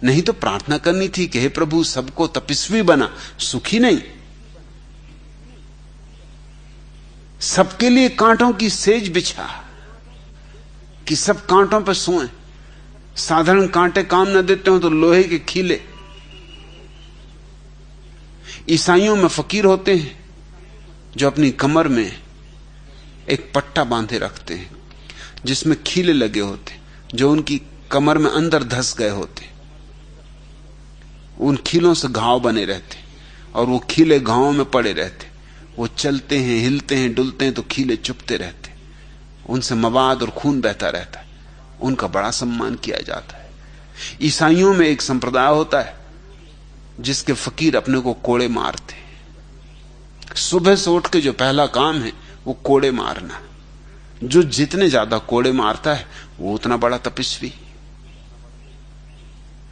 नहीं तो प्रार्थना करनी थी कि हे प्रभु सबको तपस्वी बना, सुखी नहीं। सबके लिए कांटों की सेज बिछा कि सब कांटों पर सोएं। साधारण कांटे काम न देते हो तो लोहे के खीले। ईसाइयों में फकीर होते हैं जो अपनी कमर में एक पट्टा बांधे रखते हैं जिसमें खीले लगे होते, जो उनकी कमर में अंदर धस गए होते। उन खीलों से घाव बने रहते और वो खीले घावों में पड़े रहते। वो चलते हैं, हिलते हैं, डुलते हैं तो खीले चुभते रहते, उनसे मवाद और खून बहता रहता है। उनका बड़ा सम्मान किया जाता है। ईसाइयों में एक संप्रदाय होता है जिसके फकीर अपने को कोड़े मारते। सुबह से उठ के जो पहला काम है वो कोड़े मारना। जो जितने ज्यादा कोड़े मारता है वो उतना बड़ा तपस्वी।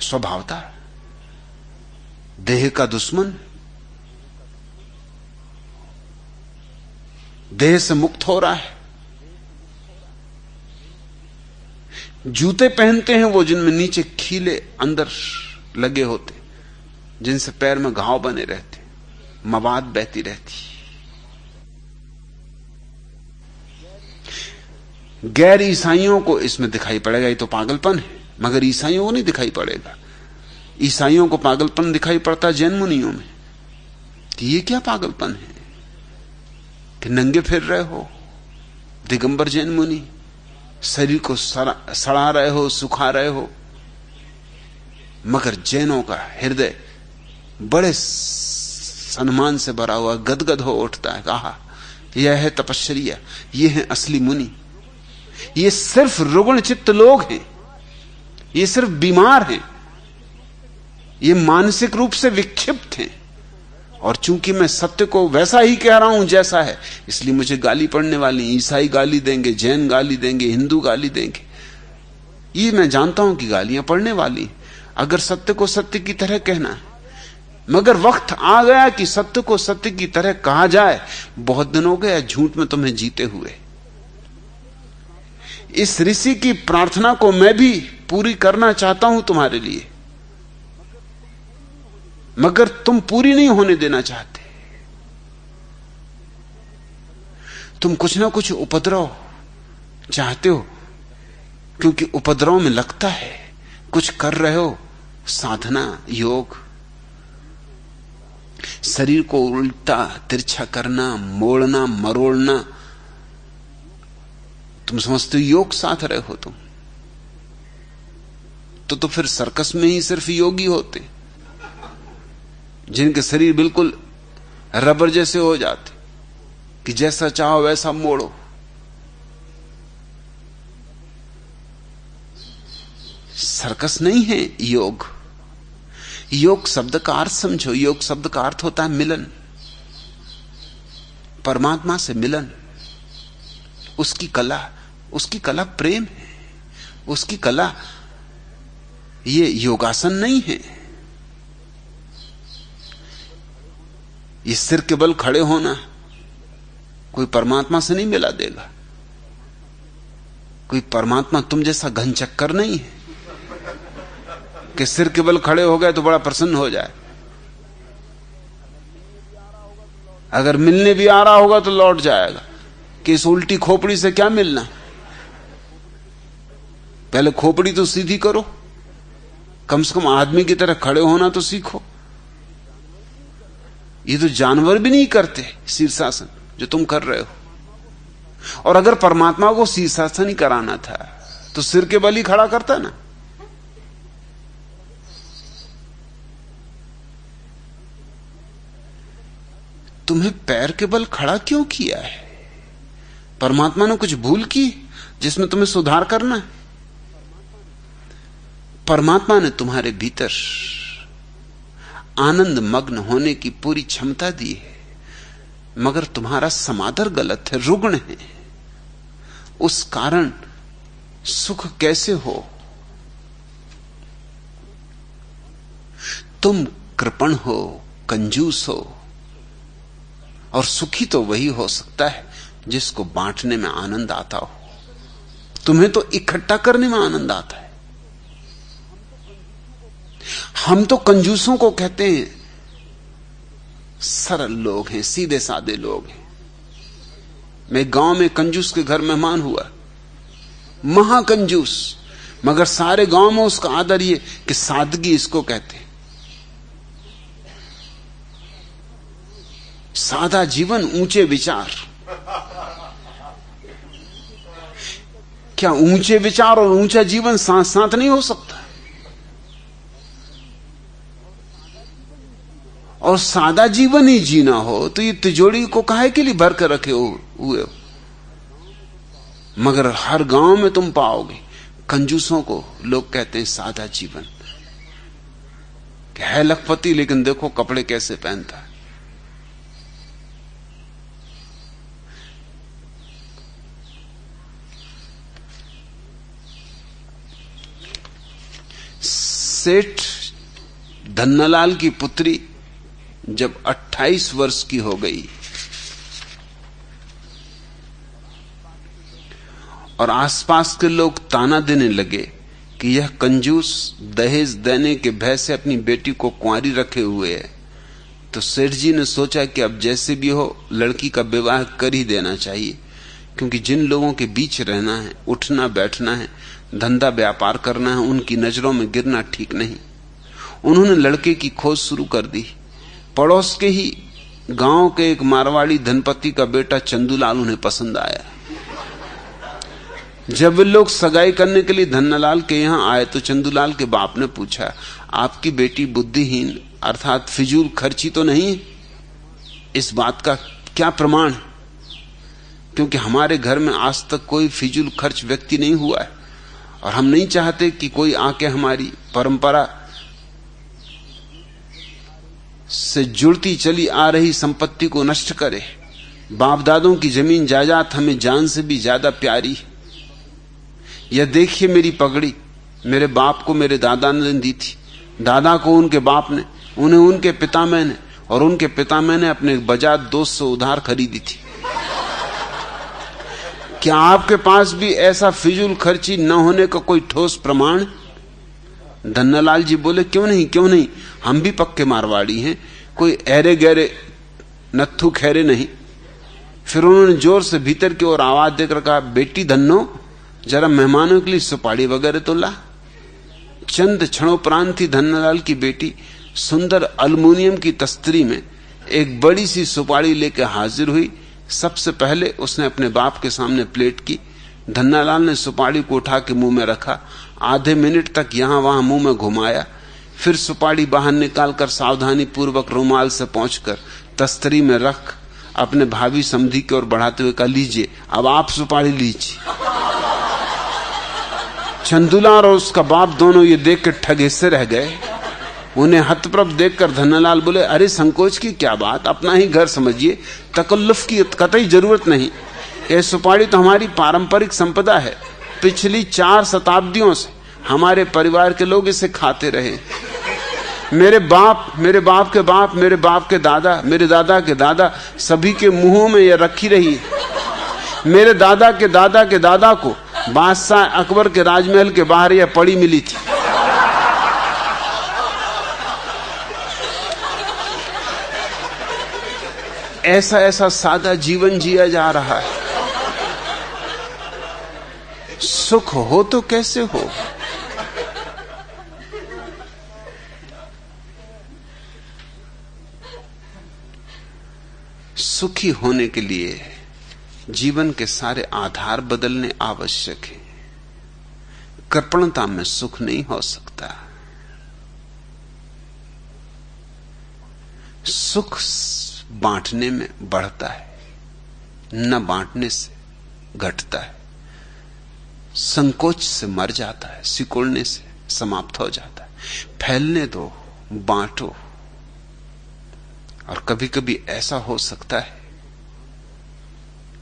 स्वभावता देह का दुश्मन, देह से मुक्त हो रहा है। जूते पहनते हैं वो जिनमें नीचे खीले अंदर लगे होते, जिनसे पैर में घाव बने रहते, मवाद बहती रहती। गैर ईसाइयों को इसमें दिखाई पड़ेगा ये तो पागलपन है, मगर ईसाइयों को नहीं दिखाई पड़ेगा। ईसाइयों को पागलपन दिखाई पड़ता है जैन मुनियों में कि ये क्या पागलपन है कि नंगे फिर रहे हो, दिगंबर जैन मुनि, शरीर को सड़ा रहे हो, सुखा रहे हो। मगर जैनों का हृदय बड़े सम्मान से भरा हुआ गदगद हो उठता है। कहा यह है तपश्चर्या, ये है असली मुनि। ये सिर्फ रुग्ण चित्त लोग हैं, ये सिर्फ बीमार हैं, ये मानसिक रूप से विक्षिप्त हैं। और चूंकि मैं सत्य को वैसा ही कह रहा हूं जैसा है, इसलिए मुझे गाली पड़ने वाली। ईसाई गाली देंगे, जैन गाली देंगे, हिंदू गाली देंगे। ये मैं जानता हूं कि गालियां पड़ने वाली, अगर सत्य को सत्य की तरह कहना है। मगर वक्त आ गया कि सत्य को सत्य की तरह कहा जाए। बहुत दिन हो गया झूठ में तुम्हें जीते हुए। इस ऋषि की प्रार्थना को मैं भी पूरी करना चाहता हूं तुम्हारे लिए, मगर तुम पूरी नहीं होने देना चाहते। तुम कुछ ना कुछ उपद्रव चाहते हो, क्योंकि उपद्रव में लगता है कुछ कर रहे हो। साधना, योग, शरीर को उल्टा तिरछा करना, मोड़ना, मरोड़ना, तुम समझते हो योग साध रहे हो तुम। तो फिर सर्कस में ही सिर्फ योगी होते जिनके शरीर बिल्कुल रबर जैसे हो जाते कि जैसा चाहो वैसा मोड़ो। सर्कस नहीं है योग। योग शब्द का अर्थ समझो। योग शब्द का अर्थ होता है मिलन, परमात्मा से मिलन। उसकी कला प्रेम है। उसकी कला ये योगासन नहीं है। ये सिर के बल खड़े होना कोई परमात्मा से नहीं मिला देगा। कोई परमात्मा तुम जैसा घन चक्कर नहीं है कि सिर के बल खड़े हो गए तो बड़ा प्रसन्न हो जाए। अगर मिलने भी आ रहा होगा तो लौट जाएगा कि इस उल्टी खोपड़ी से क्या मिलना। पहले खोपड़ी तो सीधी करो, कम से कम आदमी की तरह खड़े होना तो सीखो। ये तो जानवर भी नहीं करते शीर्षासन जो तुम कर रहे हो। और अगर परमात्मा को शीर्षासन ही कराना था तो सिर के बल ही खड़ा करता ना। तुम्हें पैर के बल खड़ा क्यों किया है? परमात्मा ने कुछ भूल की जिसमें तुम्हें सुधार करना है? परमात्मा ने तुम्हारे भीतर आनंद मग्न होने की पूरी क्षमता दी है, मगर तुम्हारा समादर गलत है, रुग्ण है। उस कारण सुख कैसे हो? तुम कृपण हो, कंजूस हो, और सुखी तो वही हो सकता है जिसको बांटने में आनंद आता हो। तुम्हें तो इकट्ठा करने में आनंद आता है। हम तो कंजूसों को कहते हैं, सरल लोग हैं, सीधे साधे लोग हैं। मैं गांव में कंजूस के घर मेहमान हुआ, महाकंजूस, मगर सारे गांव में उसका आदर ये कि सादगी इसको कहते हैं। सादा जीवन, ऊंचे विचार। क्या ऊंचे विचार और ऊंचा जीवन साथ साथ नहीं हो सकता? और सादा जीवन ही जीना हो तो ये तिजोरी को काहे के लिए भर कर रखे हुए हो? मगर हर गांव में तुम पाओगे कंजूसों को लोग कहते हैं सादा जीवन। है लखपति लेकिन देखो कपड़े कैसे पहनता है। सेठ धन्नालाल की पुत्री जब 28 वर्ष की हो गई और आसपास के लोग ताना देने लगे कि यह कंजूस दहेज देने के भय से अपनी बेटी को कुंवारी रखे हुए है, तो सेठ जी ने सोचा कि अब जैसे भी हो लड़की का विवाह कर ही देना चाहिए, क्योंकि जिन लोगों के बीच रहना है, उठना बैठना है, धंधा व्यापार करना है, उनकी नजरों में गिरना ठीक नहीं। उन्होंने लड़के की खोज शुरू कर दी। पड़ोस के ही गांव के एक मारवाड़ी धनपति का बेटा चंदूलाल उन्हें पसंद आया। जब वे लोग सगाई करने के लिए धन्नालाल के यहां आए तो चंदूलाल के बाप ने पूछा, आपकी बेटी बुद्धिहीन अर्थात फिजूल खर्ची तो नहीं? इस बात का क्या प्रमाण है? क्योंकि हमारे घर में आज तक कोई फिजूल खर्च व्यक्ति नहीं हुआ है और हम नहीं चाहते कि कोई आके हमारी परंपरा से जुड़ती चली आ रही संपत्ति को नष्ट करे। बाप दादों की जमीन जायदाद हमें जान से भी ज्यादा प्यारी। यह देखिए मेरी पगड़ी, मेरे बाप को मेरे दादा ने दी थी, दादा को उनके बाप ने, उन्हें उनके पितामह ने, और उनके पितामह ने अपने बजाज दोस्त से उधार खरीदी थी। क्या आपके पास भी ऐसा फिजूल खर्ची न होने का कोई ठोस प्रमाण? धन्नालाल जी बोले, क्यों नहीं, क्यों नहीं, हम भी पक्के मारवाड़ी हैं, कोई ऐरे गहरे नत्थु खैरे नहीं। फिर उन्होंने जोर से भीतर की ओर आवाज देकर कहा, बेटी धन्नो, जरा मेहमानों के लिए सुपाड़ी वगैरह तो ला। चंद क्षणोपरांत ही धन्नालाल की बेटी सुंदर अल्युमिनियम की तस्तरी में एक बड़ी सी सुपाड़ी लेकर हाजिर हुई। सबसे पहले उसने अपने बाप के सामने प्लेट की। धन्नालाल ने सुपाड़ी को उठा के मुंह में रखा, आधे मिनट तक यहां वहां मुंह में घुमाया, फिर सुपाड़ी बाहर निकालकर सावधानी पूर्वक रुमाल से पोंछकर तस्तरी में रख अपने भाभी समधी की ओर बढ़ाते हुए कहा, लीजिए अब आप सुपाड़ी लीजिए। चंदूलाल और उसका बाप दोनों ये देख के ठगे से रह गए। उन्हें हतप्रभ देखकर धन्नालाल बोले, अरे संकोच की क्या बात, अपना ही घर समझिए, तकल्लुफ की कतई जरूरत नहीं। यह सुपाड़ी तो हमारी पारंपरिक संपदा है, पिछली 4 शताब्दियों से हमारे परिवार के लोग इसे खाते रहे। मेरे बाप, मेरे बाप के बाप, मेरे बाप के दादा, मेरे दादा के दादा, सभी के मुंहों में यह रखी रही। मेरे दादा के दादा के दादा को बादशाह अकबर के राजमहल के बाहर यह पड़ी मिली थी। ऐसा ऐसा सादा जीवन जिया जा रहा है। सुख हो तो कैसे हो? सुखी होने के लिए जीवन के सारे आधार बदलने आवश्यक है। कृपणता में सुख नहीं हो सकता। सुख बांटने में बढ़ता है, न बांटने से घटता है। संकोच से मर जाता है, सिकुड़ने से समाप्त हो जाता है। फैलने दो, बांटो। और कभी कभी ऐसा हो सकता है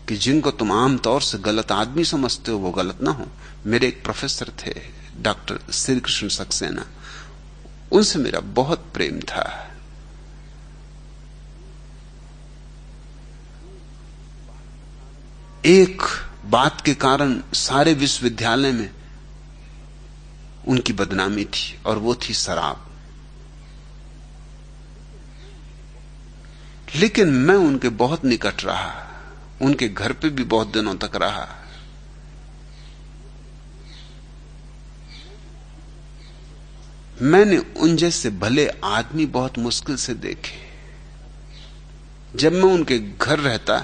कि जिनको तुम आमतौर से गलत आदमी समझते हो वो गलत ना हो। मेरे एक प्रोफेसर थे डॉक्टर श्री कृष्ण सक्सेना, उनसे मेरा बहुत प्रेम था। एक बात के कारण सारे विश्वविद्यालय में उनकी बदनामी थी और वो थी शराब। लेकिन मैं उनके बहुत निकट रहा, उनके घर पे भी बहुत दिनों तक रहा। मैंने उन जैसे भले आदमी बहुत मुश्किल से देखे। जब मैं उनके घर रहता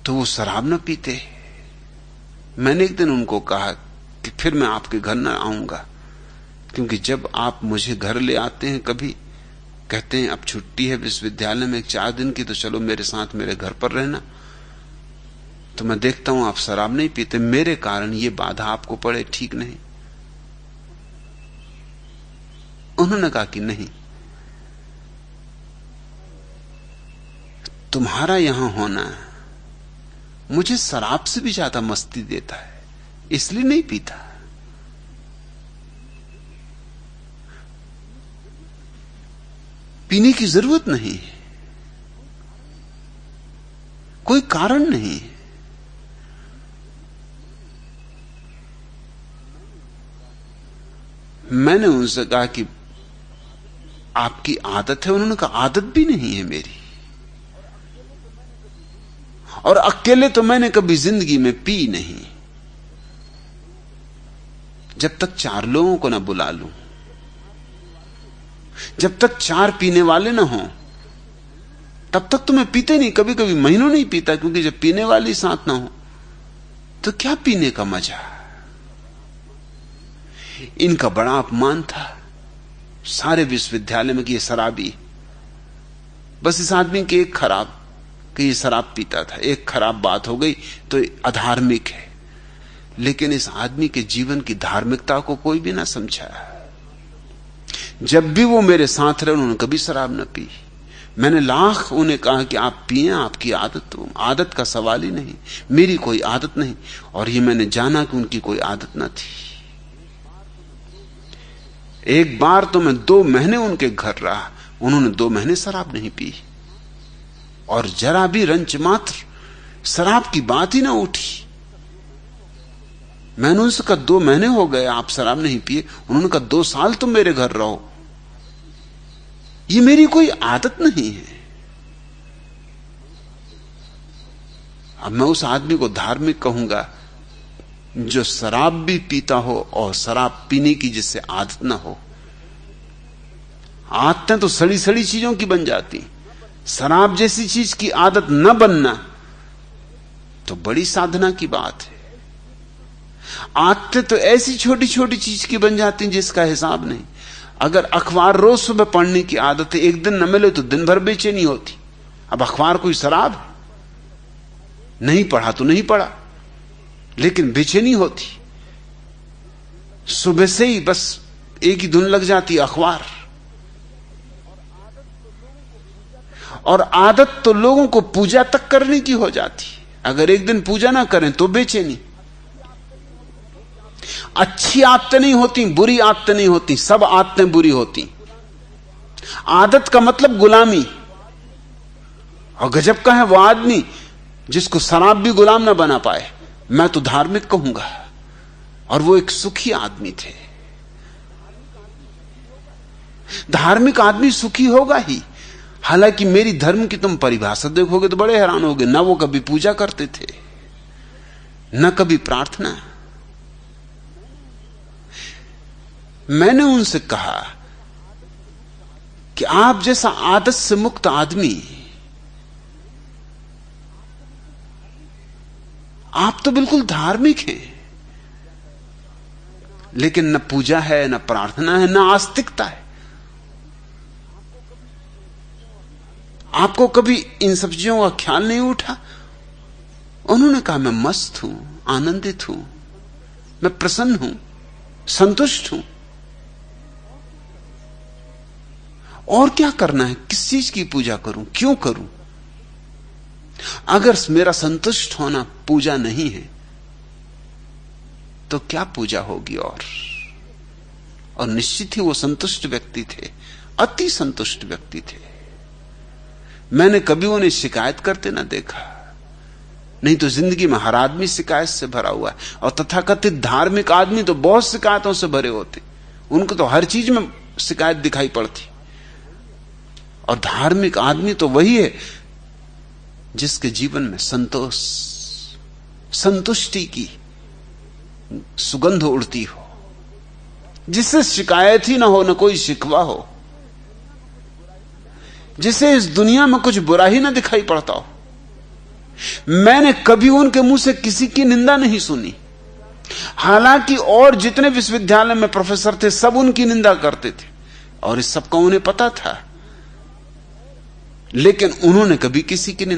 तो वो शराब न पीते। मैंने एक दिन उनको कहा कि फिर मैं आपके घर न आऊंगा, क्योंकि जब आप मुझे घर ले आते हैं, कभी कहते हैं अब छुट्टी है विश्वविद्यालय में 4 दिन की, तो चलो मेरे साथ मेरे घर पर रहना, तो मैं देखता हूं आप शराब नहीं पीते, मेरे कारण ये बाधा आपको पड़े, ठीक नहीं। उन्होंने कहा कि नहीं, तुम्हारा यहां होना मुझे शराब से भी ज्यादा मस्ती देता है, इसलिए नहीं पीता। पीने की जरूरत नहीं, कोई कारण नहीं। मैंने उनसे कहा कि आपकी आदत है। उन्होंने कहा आदत भी नहीं है मेरी, और अकेले तो मैंने कभी जिंदगी में पी नहीं। जब तक 4 लोगों को ना बुला लूं, जब तक 4 पीने वाले ना हो, तब तक तो मैं पीते नहीं। कभी कभी महीनों नहीं पीता, क्योंकि जब पीने वाले साथ ना हो तो क्या पीने का मजा। इनका बड़ा अपमान था सारे विश्वविद्यालय में कि ये शराबी। बस इस आदमी की एक खराब कि ये शराब पीता था, एक खराब बात हो गई तो अधार्मिक है। लेकिन इस आदमी के जीवन की धार्मिकता को कोई भी ना समझा। जब भी वो मेरे साथ रहे उन्होंने कभी शराब न पी। मैंने लाख उन्हें कहा कि आप पिए, आपकी आदत का सवाल ही नहीं, मेरी कोई आदत नहीं। और ये मैंने जाना कि उनकी कोई आदत न थी। एक बार तो मैं 2 महीने उनके घर रहा, उन्होंने 2 महीने शराब नहीं पी, और जरा भी रंच मात्र शराब की बात ही ना उठी। मैंने उनसे कहा 2 महीने हो गए आप शराब नहीं पिए। उन्होंने कहा 2 साल तुम मेरे घर रहो। ये मेरी कोई आदत नहीं है। अब मैं उस आदमी को धार्मिक कहूंगा जो शराब भी पीता हो और शराब पीने की जिससे आदत ना हो। आदतें तो सड़ी सड़ी चीजों की बन जाती, शराब जैसी चीज की आदत न बनना तो बड़ी साधना की बात है। आदतें तो ऐसी छोटी छोटी चीज की बन जाती जिसका हिसाब नहीं। अगर अखबार रोज सुबह पढ़ने की आदत है, एक दिन न मिले तो दिन भर बेचैनी होती। अब अखबार कोई शराब है? नहीं पढ़ा तो नहीं पढ़ा, लेकिन बेचैनी होती। सुबह से ही बस एक ही धुन लग जाती, अखबार। और आदत तो लोगों को पूजा तक करने की हो जाती। अगर एक दिन पूजा ना करें तो बेचैनी। अच्छी आदतें नहीं होती, बुरी आदतें नहीं होती, सब आदतें बुरी होती। आदत का मतलब गुलामी। और गजब का है वो आदमी जिसको शराब भी गुलाम ना बना पाए। मैं तो धार्मिक कहूंगा, और वो एक सुखी आदमी थे। धार्मिक आदमी सुखी होगा ही। हालांकि मेरी धर्म की तुम परिभाषा देखोगे तो बड़े हैरान होगे। ना वो कभी पूजा करते थे, न कभी प्रार्थना। मैंने उनसे कहा कि आप जैसा आदत से मुक्त आदमी, आप तो बिल्कुल धार्मिक हैं, लेकिन न पूजा है, न प्रार्थना है, न आस्तिकता है। आपको कभी इन सब चीजों का ख्याल नहीं उठा? उन्होंने कहा मैं मस्त हूं, आनंदित हूं, मैं प्रसन्न हूं, संतुष्ट हूं। और क्या करना है? किस चीज की पूजा करूं, क्यों करूं? अगर मेरा संतुष्ट होना पूजा नहीं है तो क्या पूजा होगी? और निश्चित ही वो संतुष्ट व्यक्ति थे, अति संतुष्ट व्यक्ति थे। मैंने कभी उन्हें शिकायत करते ना देखा। नहीं तो जिंदगी में हर आदमी शिकायत से भरा हुआ है, और तथाकथित धार्मिक आदमी तो बहुत शिकायतों से भरे होते। उनको तो हर चीज में शिकायत दिखाई पड़ती। और धार्मिक आदमी तो वही है जिसके जीवन में संतोष, संतुष्टि की सुगंध उड़ती हो, जिससे शिकायत ही ना हो, ना कोई शिकवा हो, जिसे इस दुनिया में कुछ बुरा ही ना दिखाई पड़ता हो। मैंने कभी उनके मुंह से किसी की निंदा नहीं सुनी, हालांकि और जितने विश्वविद्यालय में प्रोफेसर थे सब उनकी निंदा करते थे और इस सबका उन्हें पता था, लेकिन उन्होंने कभी किसी की निंदा